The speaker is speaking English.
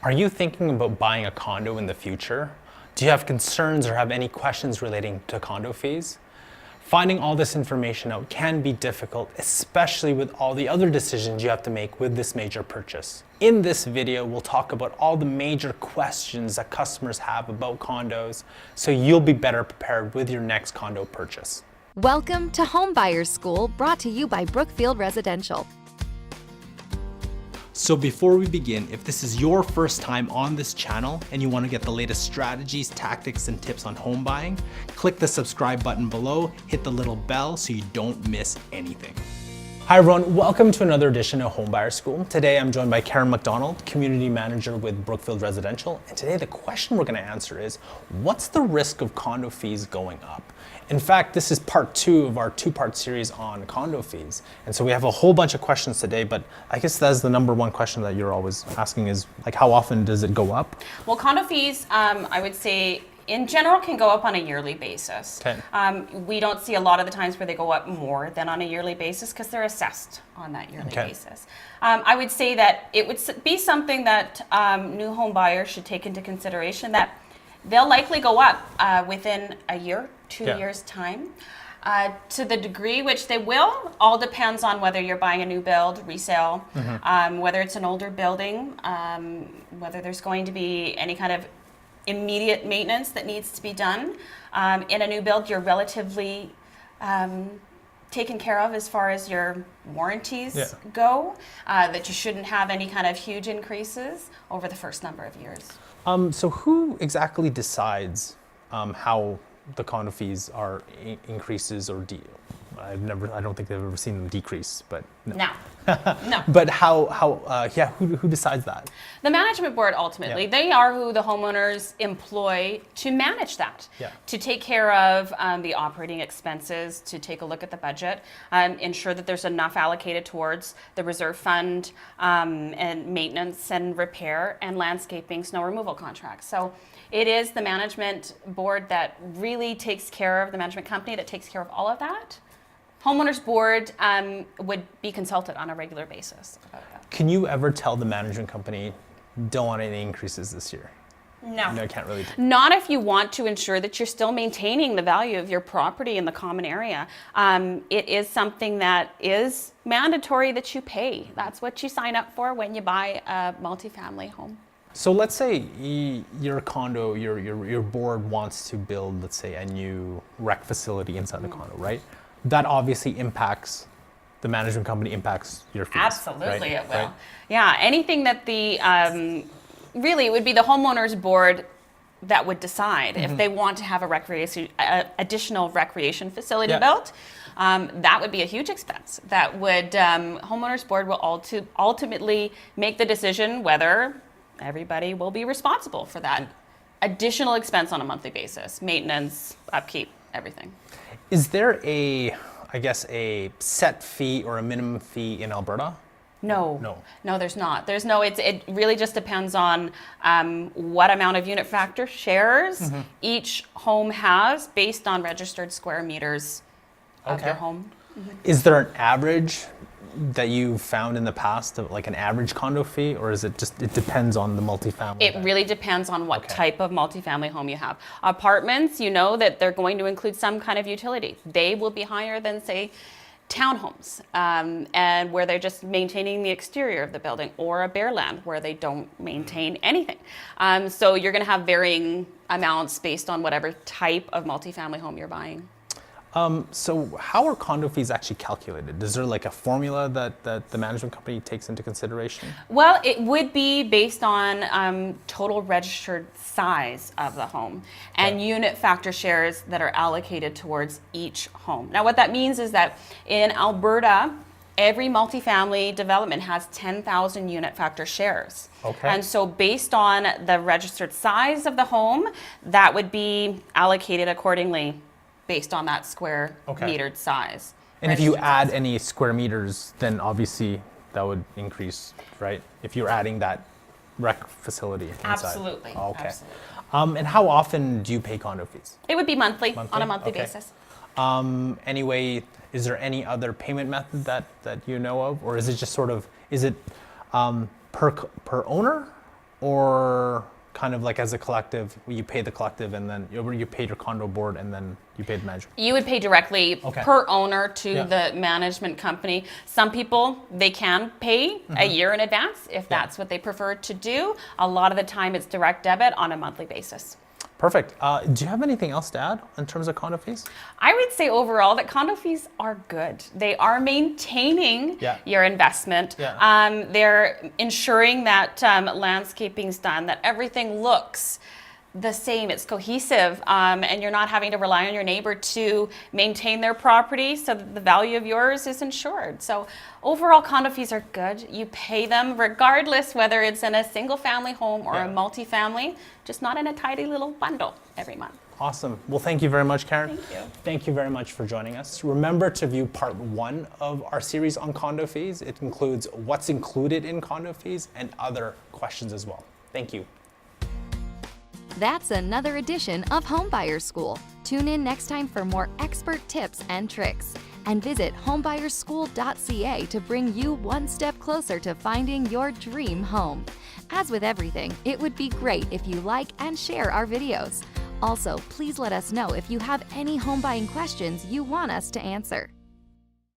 Are you thinking about buying a condo in the future? Do you have concerns or have any questions relating to condo fees? Finding all this information out can be difficult, especially with all the other decisions you have to make with this major purchase. In this video, we'll talk about all the major questions that customers have about condos, so you'll be better prepared with your next condo purchase. Welcome to Home Buyers School, brought to you by Brookfield Residential. So before we begin, if this is your first time on this channel and you want to get the latest strategies, tactics, and tips on home buying, click the subscribe button below, hit the little bell so you don't miss anything. Hi everyone, welcome to another edition of Home Buyer School. Today I'm joined by Karen McDonald, Community Manager with Brookfield Residential. And today the question we're going to answer is, what's the risk of condo fees going up? In fact, this is part 2 of our 2-part series on condo fees. And so we have a whole bunch of questions today, but I guess that's the number one question that you're always asking is, like, how often does it go up? Well, condo fees, I would say, in general, can go up on a yearly basis. Okay. We don't see a lot of the times where they go up more than on a yearly basis because they're assessed on that yearly basis. I would say that it would be something that new home buyers should take into consideration, that they'll likely go up within a year, 2 years' time. To the degree which they will, all depends on whether you're buying a new build, resale, whether it's an older building, whether there's going to be any kind of immediate maintenance that needs to be done. In a new build, you're relatively taken care of as far as your warranties go, that you shouldn't have any kind of huge increases over the first number of years. So who exactly decides how the condo fees are increases or I don't think they've ever seen them decrease, but no. No. But who decides that? The management board ultimately, they are who the homeowners employ to manage that, to take care of the operating expenses, to take a look at the budget, ensure that there's enough allocated towards the reserve fund and maintenance and repair and landscaping, snow removal contracts. So it is the management board that really takes care of, the management company that takes care of all of that. Homeowners board would be consulted on a regular basis about that. Can you ever tell the management company, don't want any increases this year? No. No, can't really. Not if you want to ensure that you're still maintaining the value of your property in the common area. It is something that is mandatory that you pay. That's what you sign up for when you buy a multifamily home. So let's say your condo, your board wants to build, let's say, a new rec facility inside the condo, right? That obviously impacts the management company, impacts your fees. Absolutely, right? it will. Right? Yeah, anything that the really it would be the homeowners board that would decide if they want to have a additional recreation facility built. That would be a huge expense. That would homeowners board will ultimately make the decision whether everybody will be responsible for that additional expense on a monthly basis, maintenance, upkeep, everything. Is there a set fee or a minimum fee in Alberta? No, there's not. It really just depends on what amount of unit factor shares each home has based on registered square meters of their home. Is there an average that you've found in the past of like an average condo fee, or is it depends on the multifamily? It really depends on what type of multifamily home you have. Apartments, you know that they're going to include some kind of utility. They will be higher than, say, townhomes, and where they're just maintaining the exterior of the building, or a bare land where they don't maintain anything. So you're going to have varying amounts based on whatever type of multifamily home you're buying. So how are condo fees actually calculated? Is there like a formula that the management company takes into consideration? Well, it would be based on total registered size of the home and unit factor shares that are allocated towards each home. Now, what that means is that in Alberta, every multifamily development has 10,000 unit factor shares. And so based on the registered size of the home, that would be allocated accordingly based on that square metered size. And if you add any square meters, then obviously that would increase, right? If you're adding that rec facility inside. Absolutely. Absolutely. And how often do you pay condo fees? It would be monthly? On a monthly basis. Anyway, is there any other payment method that you know of, or is it just sort of, is it per owner? or kind of like as a collective, you pay the collective and then you paid your condo board and then you paid the manager? You would pay directly per owner to the management company. Some people, they can pay a year in advance if that's what they prefer to do. A lot of the time it's direct debit on a monthly basis. Perfect. Do you have anything else to add in terms of condo fees? I would say overall that condo fees are good. They are maintaining your investment. They're ensuring that landscaping's done, that everything looks the same, it's cohesive, and you're not having to rely on your neighbor to maintain their property so that the value of yours is insured. So overall, condo fees are good. You pay them regardless whether it's in a single family home or a multifamily, just not in a tidy little bundle every month. Awesome. Well, thank you very much, Karen. Thank you. Thank you very much for joining us. Remember to view part 1 of our series on condo fees. It includes what's included in condo fees and other questions as well. Thank you. That's another edition of Homebuyer School. Tune in next time for more expert tips and tricks. And visit homebuyersschool.ca to bring you one step closer to finding your dream home. As with everything, it would be great if you like and share our videos. Also, please let us know if you have any home buying questions you want us to answer.